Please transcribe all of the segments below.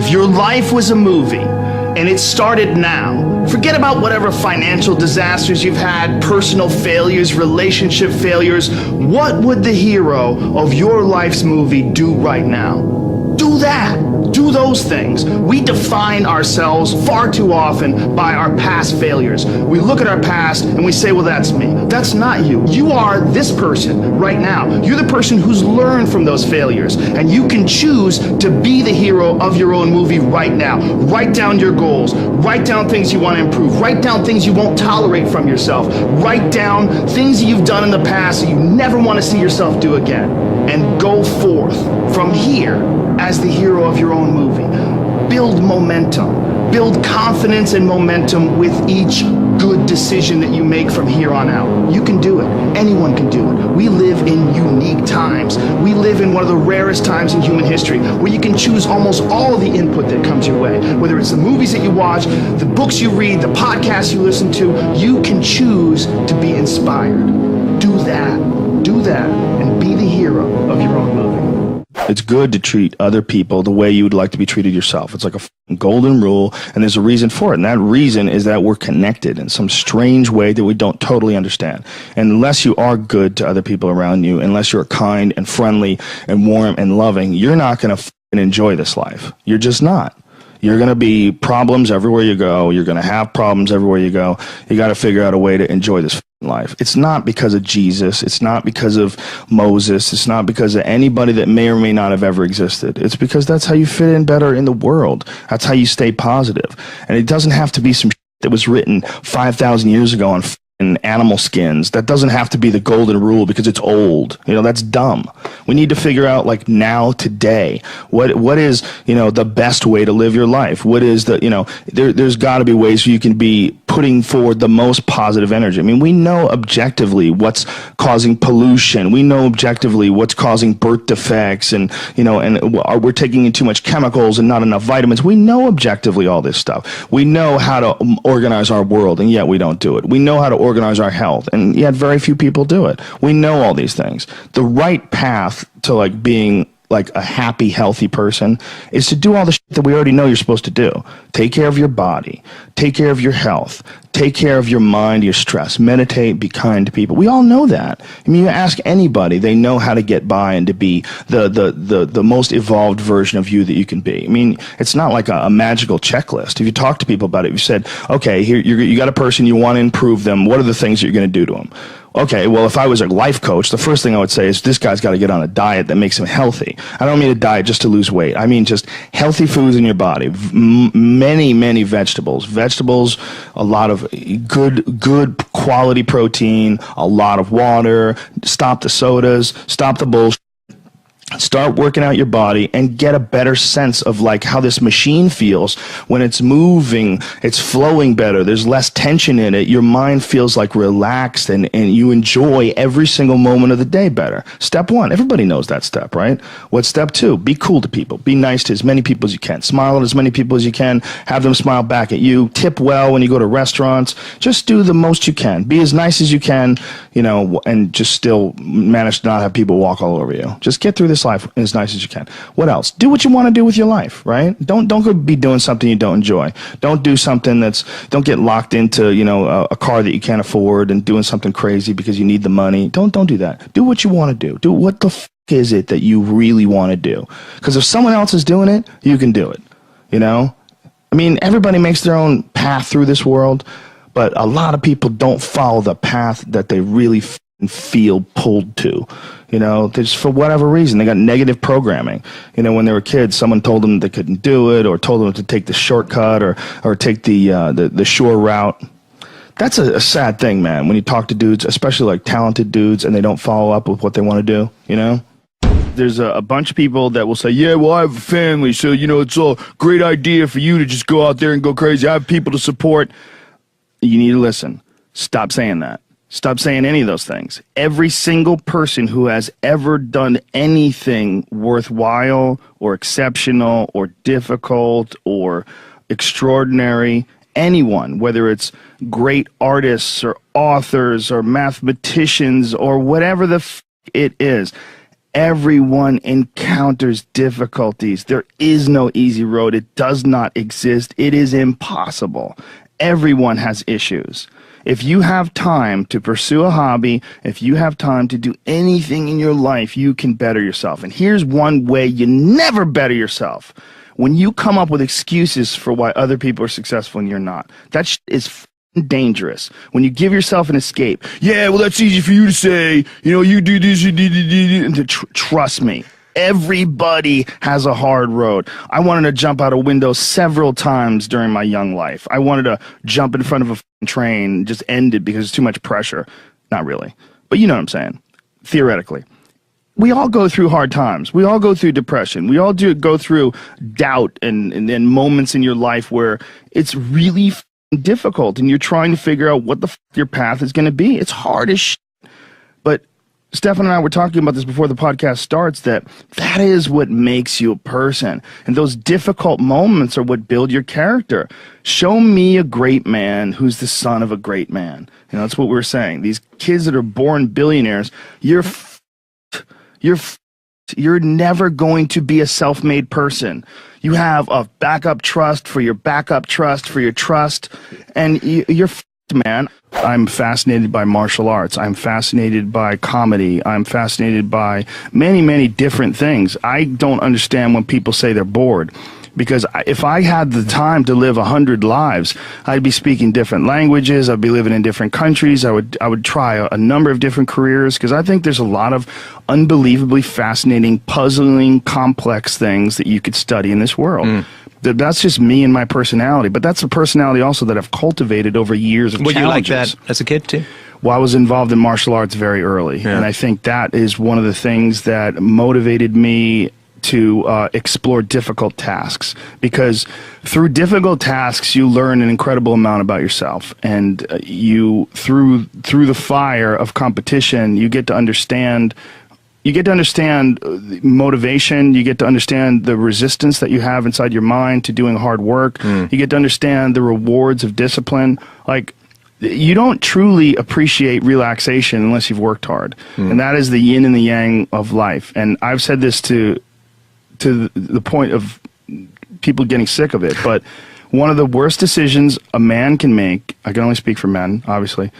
If your life was a movie and it started now, forget about whatever financial disasters you've had, personal failures, relationship failures. What would the hero of your life's movie do right now? Do that. Do those things. We define ourselves far too often by our past failures. We look at our past and we say, well, that's me. That's not you. You are this person right now. You're the person who's learned from those failures, and you can choose to be the hero of your own movie right now. Write down your goals. Write down things you want to improve. Write down things you won't tolerate from yourself. Write down things that you've done in the past that you never want to see yourself do again. And go forth from here as the hero of your own movie. Build momentum. Build confidence and momentum with each good decision that you make from here on out. You can do it. Anyone can do it. We live in unique times. We live in one of the rarest times in human history where you can choose almost all of the input that comes your way. Whether it's the movies that you watch, the books you read, the podcasts you listen to, you can choose to be inspired. Do that. Do that and be the hero of your own movie. It's good to treat other people the way you would like to be treated yourself. It's like a golden rule, and there's a reason for it. And that reason is that we're connected in some strange way that we don't totally understand. And unless you are good to other people around you, unless you're kind and friendly and warm and loving, you're not going to enjoy this life. You're just not. You're going to be problems everywhere you go. You're going to have problems everywhere you go. You got to figure out a way to enjoy this life. It's not because of Jesus. It's not because of Moses. It's not because of anybody that may or may not have ever existed. It's because that's how you fit in better in the world. That's how you stay positive. And it doesn't have to be some that was written 5,000 years ago on animal skins. That doesn't have to be the golden rule because it's old. That's dumb. We need to figure out, like, now, today, what is, the best way to live your life? What is there's got to be ways you can be putting forward the most positive energy. I mean, we know objectively what's causing pollution. We know objectively what's causing birth defects, and we're taking in too much chemicals and not enough vitamins. We know objectively all this stuff. We know how to organize our world, and yet we don't do it. We know how to organize our health, and yet very few people do it. We know all these things. The right path to being a happy, healthy person is to do all the shit that we already know you're supposed to do. Take care of your body. Take care of your health. Take care of your mind, your stress. Meditate, be kind to people. We all know that. I mean, you ask anybody, they know how to get by and to be the most evolved version of you that you can be. I mean, it's not like a magical checklist. If you talk to people about it, you said, okay, here you got a person, you want to improve them. What are the things you're going to do to them? Okay, well, if I was a life coach, the first thing I would say is this guy's got to get on a diet that makes him healthy. I don't mean a diet just to lose weight. I mean just healthy foods in your body. Many vegetables. Vegetables, a lot of good quality protein, a lot of water. Stop the sodas. Stop the bullshit. Start working out your body and get a better sense of how this machine feels when it's moving, it's flowing better, there's less tension in it, your mind feels relaxed, and you enjoy every single moment of the day better. Step one, everybody knows that step, right? What's step two? Be cool to people. Be nice to as many people as you can. Smile at as many people as you can. Have them smile back at you. Tip well when you go to restaurants. Just do the most you can. Be as nice as you can, and just still manage to not have people walk all over you. Just get through this life as nice as you can. What else? Do what you want to do with your life, right? Don't go be doing something you don't enjoy. Don't do something don't get locked into, a car that you can't afford and doing something crazy because you need the money. Don't do that. Do what you want to do. Do what the is it that you really want to do? Because if someone else is doing it, you can do it. I mean, everybody makes their own path through this world, but a lot of people don't follow the path that they really feel pulled to. Just for whatever reason, they got negative programming. When they were kids, someone told them they couldn't do it, or told them to take the shortcut or take the shore route. That's a sad thing, man, when you talk to dudes, especially talented dudes, and they don't follow up with what they want to do, There's a bunch of people that will say, yeah, well, I have a family, so, it's a great idea for you to just go out there and go crazy. I have people to support. You need to listen. Stop saying that. Stop saying any of those things. Every single person who has ever done anything worthwhile or exceptional or difficult or extraordinary, anyone, whether it's great artists or authors or mathematicians or whatever it is, Everyone encounters difficulties. There is no easy road. It does not exist. It is impossible. Everyone has issues. If you have time to pursue a hobby, if you have time to do anything in your life, you can better yourself. And here's one way you never better yourself. When you come up with excuses for why other people are successful and you're not. That is dangerous. When you give yourself an escape. Yeah, well, that's easy for you to say. You know, you do this, you do. And trust me. Everybody has a hard road. I wanted to jump out a window several times during my young life. I wanted to jump in front of a train and just end it because it's too much pressure. Not really. But you know what I'm saying. Theoretically. We all go through hard times. We all go through depression. We all go through doubt and moments in your life where it's really difficult and you're trying to figure out what the your path is going to be. It's hard as shit. But Stefan and I were talking about this before the podcast starts, that is what makes you a person. And those difficult moments are what build your character. Show me a great man who's the son of a great man. You know, that's what we're saying. These kids that are born billionaires, you're never going to be a self-made person. You have a backup trust for your backup trust for your trust, and you're man. I'm fascinated by martial arts. I'm fascinated by comedy. I'm fascinated by many, many different things. I don't understand when people say they're bored. Because if I had the time to live 100 lives, I'd be speaking different languages. I'd be living in different countries. I would try a number of different careers, because I think there's a lot of unbelievably fascinating, puzzling, complex things that you could study in this world. That's just me and my personality, but that's a personality also that I've cultivated over years of challenges. Were you like that as a kid too? Well, I was involved in martial arts very early, and I think that is one of the things that motivated me to explore difficult tasks, because through difficult tasks you learn an incredible amount about yourself, and you through the fire of competition you get to understand motivation, you get to understand the resistance that you have inside your mind to doing hard work, you get to understand the rewards of discipline. Like, you don't truly appreciate relaxation unless you've worked hard, and that is the yin and the yang of life. And I've said this to the point of people getting sick of it, but one of the worst decisions a man can make, I can only speak for men, obviously,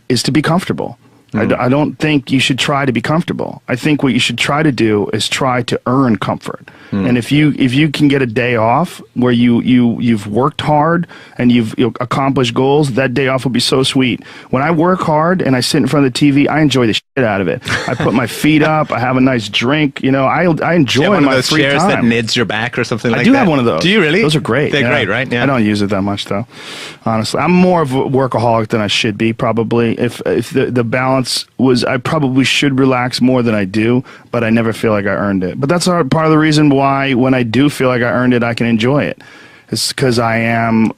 is to be comfortable. I don't think you should try to be comfortable. I think what you should try to do is try to earn comfort. And if you can get a day off where you've worked hard and you've accomplished goals, that day off will be so sweet. When I work hard and I sit in front of the TV, I enjoy the shit out of it. I put my feet up, I have a nice drink, you know, I enjoy my free time. Chairs that nids your back or something like that? I do have one of those. Do you really? Those are great. They're great, right? Yeah. I don't use it that much though, honestly. I'm more of a workaholic than I should be, probably. If the balance was, I probably should relax more than I do, but I never feel like I earned it. But that's part of the reason why when I do feel like I earned it, I can enjoy it. It's because I am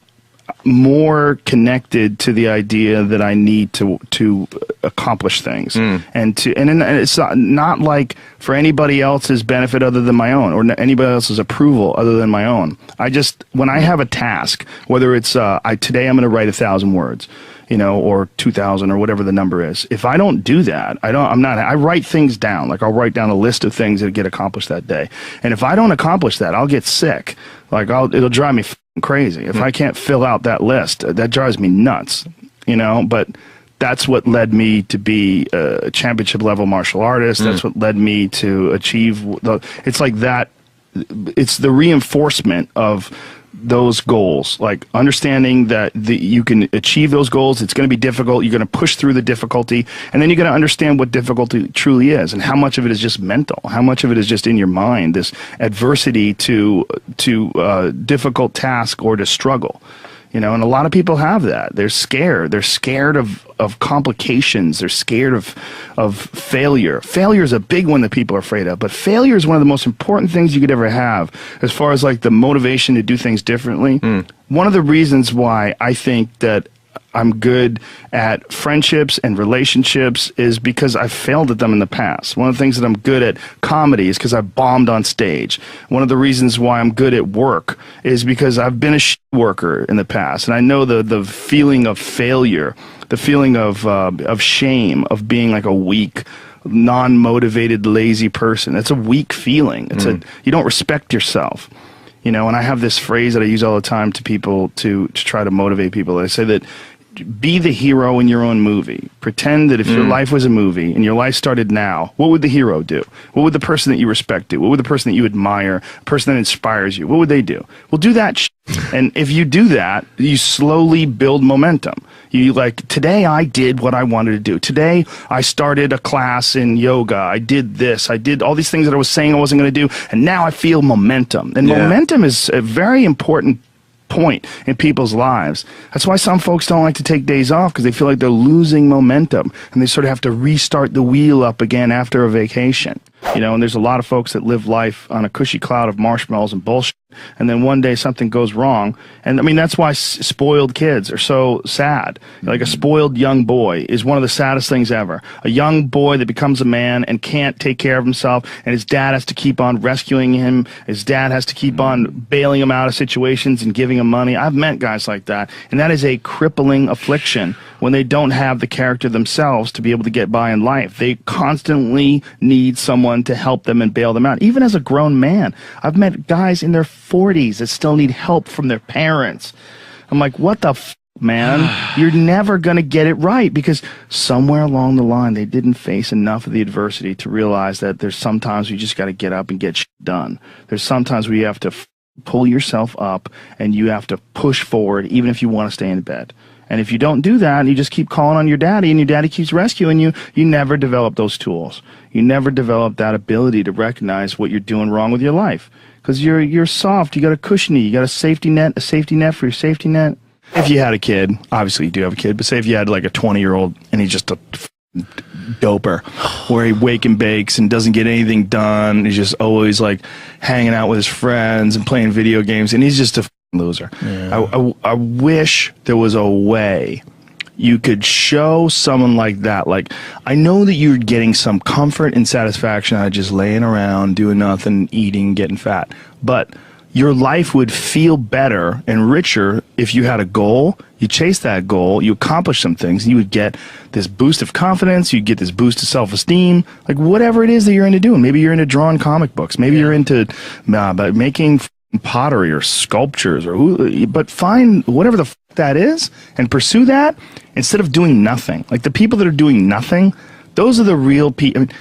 more connected to the idea that I need to accomplish things, and it's not like for anybody else's benefit other than my own, or anybody else's approval other than my own. When I have a task, whether it's today I'm going to write 1,000 words, you know, or 2,000 or whatever the number is. If I don't do that, I write things down. Like, I'll write down a list of things that get accomplished that day. And if I don't accomplish that, I'll get sick. Like, it'll drive me crazy. If I can't fill out that list, that drives me nuts, you know. But that's what led me to be a championship level martial artist. That's what led me to achieve it's like that. It's the reinforcement of those goals, like understanding that you can achieve those goals. It's going to be difficult. You're going to push through the difficulty, and then you're going to understand what difficulty truly is, and how much of it is just mental, how much of it is just in your mind, this adversity to difficult task or to struggle. You know, and a lot of people have that. They're scared. They're scared of complications. They're scared of failure. Failure is a big one that people are afraid of. But failure is one of the most important things you could ever have as far as like the motivation to do things differently. One of the reasons why I think that I'm good at friendships and relationships is because I've failed at them in the past. One of the things that I'm good at comedy is because I bombed on stage. One of the reasons why I'm good at work is because I've been a worker in the past, and I know the feeling of failure, the feeling of shame, of being like a weak, non-motivated, lazy person. That's a weak feeling. It's you don't respect yourself. You know, and I have this phrase that I use all the time to people to try to motivate people. I say that be the hero in your own movie. Pretend that if your life was a movie and your life started now, what would the hero do? What would the person that you respect do? What would the person that you admire, a person that inspires you, what would they do? Well, do that and if you do that, you slowly build momentum. You like, today I did what I wanted to do. Today I started a class in yoga. I did this. I did all these things that I was saying I wasn't going to do, and now I feel momentum. And momentum is a very important point in people's lives. That's why some folks don't like to take days off, because they feel like they're losing momentum and they sort of have to restart the wheel up again after a vacation. You know, and there's a lot of folks that live life on a cushy cloud of marshmallows and bullshit, and then one day something goes wrong. And I mean, that's why spoiled kids are so sad. Like a spoiled young boy is one of the saddest things ever. A young boy that becomes a man and can't take care of himself, and his dad has to keep on rescuing him. His dad has to keep on bailing him out of situations and giving him money. I've met guys like that, and that is a crippling affliction when they don't have the character themselves to be able to get by in life. They constantly need someone to help them and bail them out. Even as a grown man, I've met guys in their 40s that still need help from their parents. I'm like, what the f, man? You're never going to get it right, because somewhere along the line they didn't face enough of the adversity to realize that there's sometimes you just got to get up and get shit done. There's sometimes where you have to pull yourself up and you have to push forward even if you want to stay in bed. And if you don't do that, and you just keep calling on your daddy, and your daddy keeps rescuing you, you never develop those tools. You never develop that ability to recognize what you're doing wrong with your life. Because you're soft, you got a cushiony, you got a safety net for your safety net. If you had a kid, obviously you do have a kid, but say if you had like a 20-year-old and he's just a doper, where he wake and bakes and doesn't get anything done, he's just always like hanging out with his friends and playing video games, and he's just a loser. Yeah. I wish there was a way you could show someone like that, like, I know that you're getting some comfort and satisfaction out of just laying around, doing nothing, eating, getting fat, but your life would feel better and richer if you had a goal, you chase that goal, you accomplish some things, and you would get this boost of confidence, you'd get this boost of self-esteem, like whatever it is that you're into doing. Maybe you're into drawing comic books, maybe you're into making pottery or sculptures, but find whatever the f that is and pursue that instead of doing nothing. Like the people that are doing nothing, those are the real people. I mean,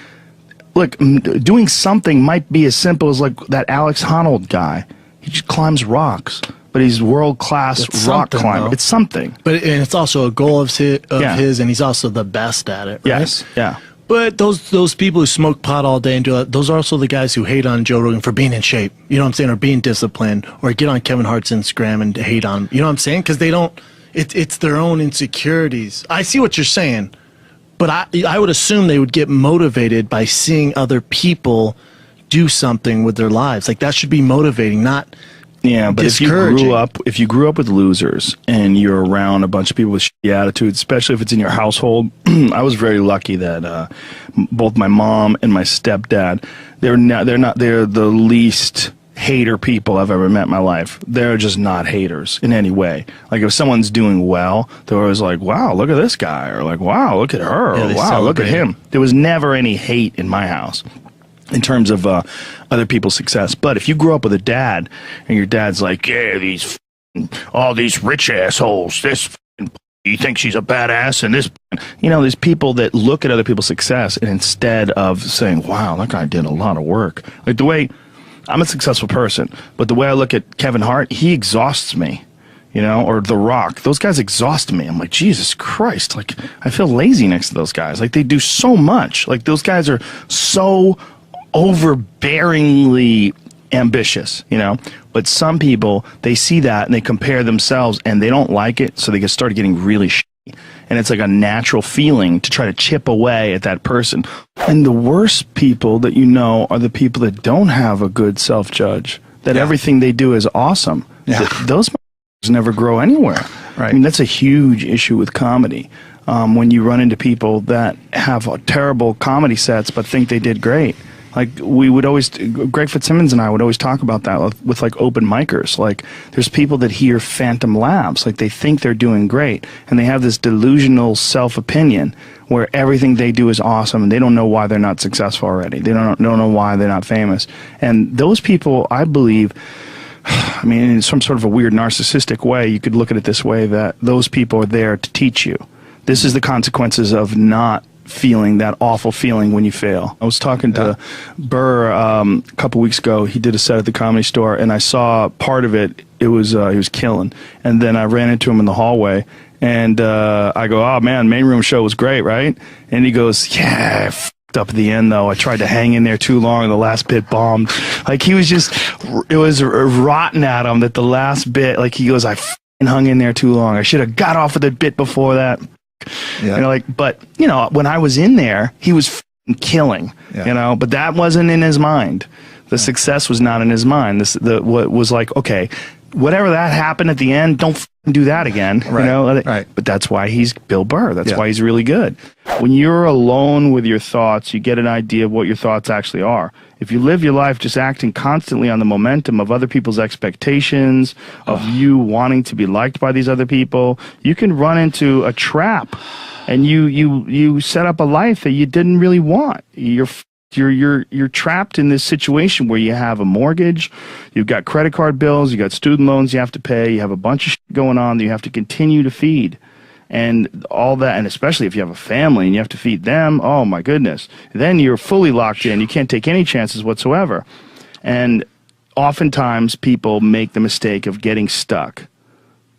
look, doing something might be as simple as like that Alex Honnold guy. He just climbs rocks, but he's world-class rock climber. Though. It's something. But and it's also a goal of his, and he's also the best at it, right? Yes, yeah. But those people who smoke pot all day and do that, those are also the guys who hate on Joe Rogan for being in shape. You know what I'm saying? Or being disciplined. Or get on Kevin Hart's Instagram and hate on him. You know what I'm saying? Because they don't, it's their own insecurities. I see what you're saying. But I would assume they would get motivated by seeing other people do something with their lives. Like that should be motivating, not but if you grew up with losers and you're around a bunch of people with shitty attitudes, especially if it's in your household, I was very lucky that both my mom and my stepdad, they're the least hater people I've ever met in my life. They're just not haters in any way. Like if someone's doing well, they're always like, wow, look at this guy, or like, wow, look at her, or wow, look at him. There was never any hate in my house in terms of other people's success. But if you grow up with a dad and your dad's like, yeah, all these rich assholes, this he thinks she's a badass, and this, you know, there's people that look at other people's success, and instead of saying, wow, that guy did a lot of work, like the way I'm a successful person, but the way I look at Kevin Hart, he exhausts me. You know, or The Rock, those guys exhaust me. I'm like, Jesus Christ, like I feel lazy next to those guys. Like they do so much. Like those guys are so overbearingly ambitious, you know. But some people, they see that and they compare themselves and they don't like it, so they get started getting really shitty. And it's like a natural feeling to try to chip away at that person. And the worst people that you know are the people that don't have a good self-judge, that everything they do is awesome. Those never grow anywhere. Right. I mean, that's a huge issue with comedy. When you run into people that have terrible comedy sets but think they did great. Like we would always, Greg Fitzsimmons and I would always talk about that with like open micers. Like there's people that hear phantom laughs, like they think they're doing great, and they have this delusional self-opinion where everything they do is awesome, and they don't know why they're not successful already. They don't know why they're not famous. And those people, I believe, I mean, in some sort of a weird narcissistic way, you could look at it this way, that those people are there to teach you. This is the consequences of not feeling that awful feeling when you fail. I was talking to Burr a couple weeks ago. He did a set at the Comedy Store, and I saw part of it. It was he was killing. And then I ran into him in the hallway, and I go, "Oh man, main room show was great, right?" And he goes, "Yeah, I f***ed up at the end though. I tried to hang in there too long, and the last bit bombed." Like he was just, it was rotten at him that the last bit. Like he goes, "I f***ing hung in there too long. I should have got off of the bit before that." Yeah. You know, like, but you know, when I was in there, he was f***ing killing. Yeah. You know, but that wasn't in his mind. The success was not in his mind. What was like, okay, whatever that happened at the end, don't f***ing do that again. Right. You know, right. But that's why he's Bill Burr. That's why he's really good. When you're alone with your thoughts, you get an idea of what your thoughts actually are. If you live your life just acting constantly on the momentum of other people's expectations, of you wanting to be liked by these other people, you can run into a trap, and you set up a life that you didn't really want. You're trapped in this situation where you have a mortgage, you've got credit card bills, you got student loans you have to pay, you have a bunch of shit going on that you have to continue to feed. And all that, and especially if you have a family and you have to feed them, oh my goodness, then you're fully locked in. You can't take any chances whatsoever. And oftentimes people make the mistake of getting stuck.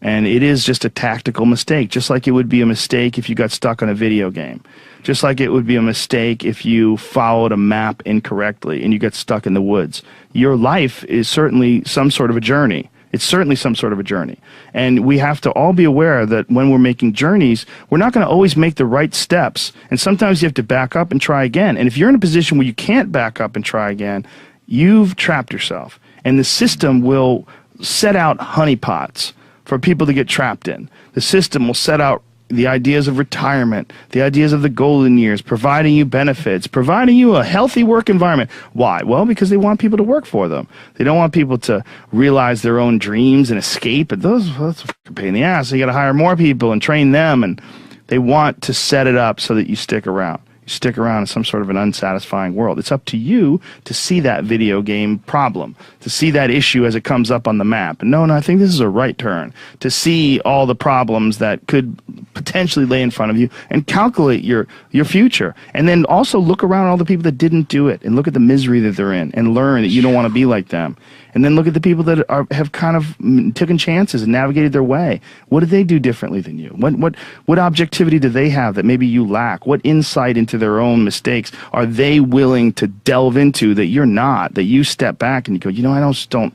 And it is just a tactical mistake, just like it would be a mistake if you got stuck on a video game. Just like it would be a mistake if you followed a map incorrectly and you get stuck in the woods. Your life is certainly some sort of a journey. It's certainly some sort of a journey. And we have to all be aware that when we're making journeys, we're not going to always make the right steps. And sometimes you have to back up and try again. And if you're in a position where you can't back up and try again, you've trapped yourself. And the system will set out honeypots for people to get trapped in. The system will set out the ideas of retirement, the ideas of the golden years, providing you benefits, providing you a healthy work environment. Why? Well, because they want people to work for them. They don't want people to realize their own dreams and escape. And that's a pain in the ass. So you got to hire more people and train them, and they want to set it up so that you stick around. Stick around in some sort of an unsatisfying world. It's up to you to see that video game problem, to see that issue as it comes up on the map. And no, I think this is a right turn. To see all the problems that could potentially lay in front of you and calculate your future. And then also look around at all the people that didn't do it and look at the misery that they're in and learn that you don't want to be like them. And then look at the people that have kind of taken chances and navigated their way. What did they do differently than you? What objectivity do they have that maybe you lack? What insight into their own mistakes are they willing to delve into that you're not, that you step back and you go, you know, I just don't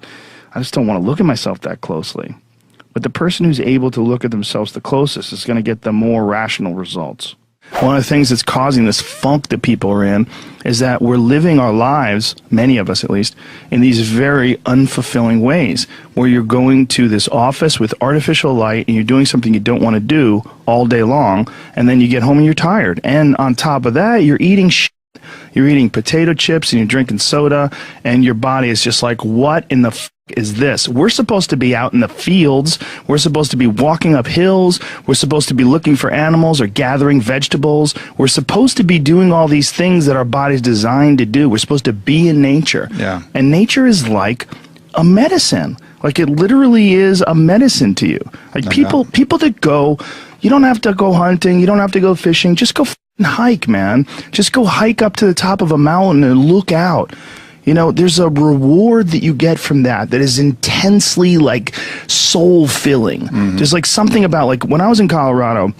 want to look at myself that closely. But the person who's able to look at themselves the closest is going to get the more rational results. One of the things that's causing this funk that people are in is that we're living our lives, many of us at least, in these very unfulfilling ways, where you're going to this office with artificial light and you're doing something you don't want to do all day long, and then you get home and you're tired. And on top of that, you're eating shit. You're eating potato chips and you're drinking soda, and your body is just like, what in the f is this? We're supposed to be out in the fields. We're supposed to be walking up hills. We're supposed to be looking for animals or gathering vegetables. We're supposed to be doing all these things that our body's designed to do. We're supposed to be in nature. Yeah. And nature is like a medicine. Like it literally is a medicine to you. Like people that go, you don't have to go hunting. You don't have to go fishing. Just go hike, man. Just go hike up to the top of a mountain and look out. You know, there's a reward that you get from that is intensely, like, soul-filling. Mm-hmm. There's, like, something about, like, when I was in Colorado,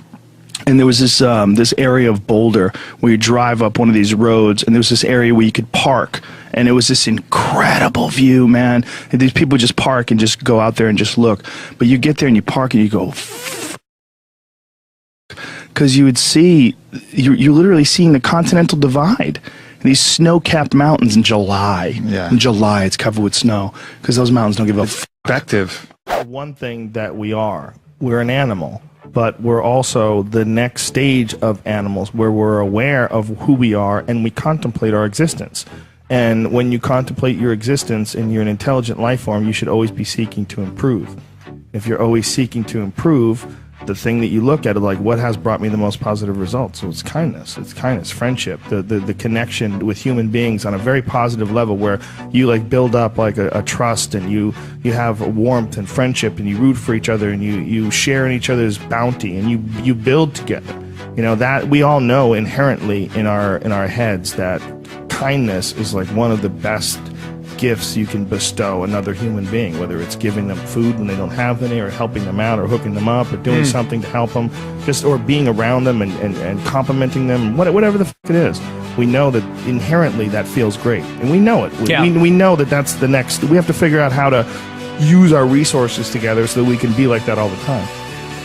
and there was this this area of Boulder where you drive up one of these roads, and there was this area where you could park, and it was this incredible view, man. And these people just park and just go out there and just look. But you get there and you park and you go, because you would see, you're literally seeing the Continental Divide. These snow-capped mountains in July. Yeah. In July, it's covered with snow because those mountains don't give a perspective. One thing that we're an animal, but we're also the next stage of animals where we're aware of who we are and we contemplate our existence. And when you contemplate your existence and you're an intelligent life form, you should always be seeking to improve. If you're always seeking to improve, the thing that you look at is like, what has brought me the most positive results? So it's kindness, friendship, the connection with human beings on a very positive level, where you like build up like a trust, and you have warmth and friendship, and you root for each other, and you share in each other's bounty, and you build together. You know, that we all know inherently in our heads that kindness is like one of the best gifts you can bestow another human being, whether it's giving them food when they don't have any, or helping them out, or hooking them up, or doing something to help them, or being around them and complimenting them, whatever the it is. We know that inherently that feels great, and we know it. We know that that's the next. We have to figure out how to use our resources together so that we can be like that all the time.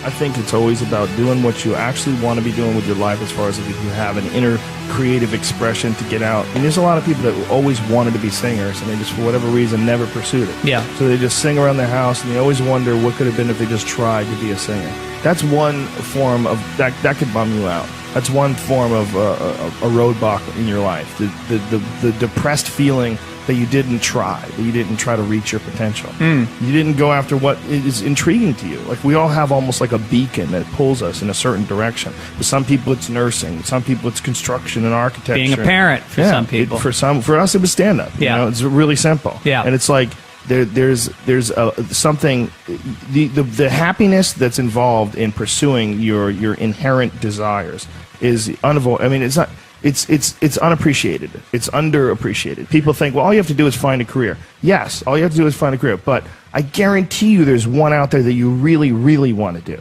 I think it's always about doing what you actually want to be doing with your life, as far as if you have an inner creative expression to get out. And there's a lot of people that always wanted to be singers, and they just, for whatever reason, never pursued it. Yeah. So they just sing around their house, and they always wonder what could have been if they just tried to be a singer. That's one form of, that could bum you out. That's one form of a roadblock in your life. The depressed feeling that you didn't try to reach your potential. You didn't go after what is intriguing to you. Like, we all have almost like a beacon that pulls us in a certain direction. For some people it's nursing, some people it's construction and architecture. Being a parent for some people. For us it was stand-up. Yeah. You know, it's really simple. Yeah. And it's like, there's something, the happiness that's involved in pursuing your inherent desires is unavoidable. I mean, it's not. It's unappreciated. It's underappreciated. People think, well, all you have to do is find a career. Yes, all you have to do is find a career. But I guarantee you there's one out there that you really, really want to do.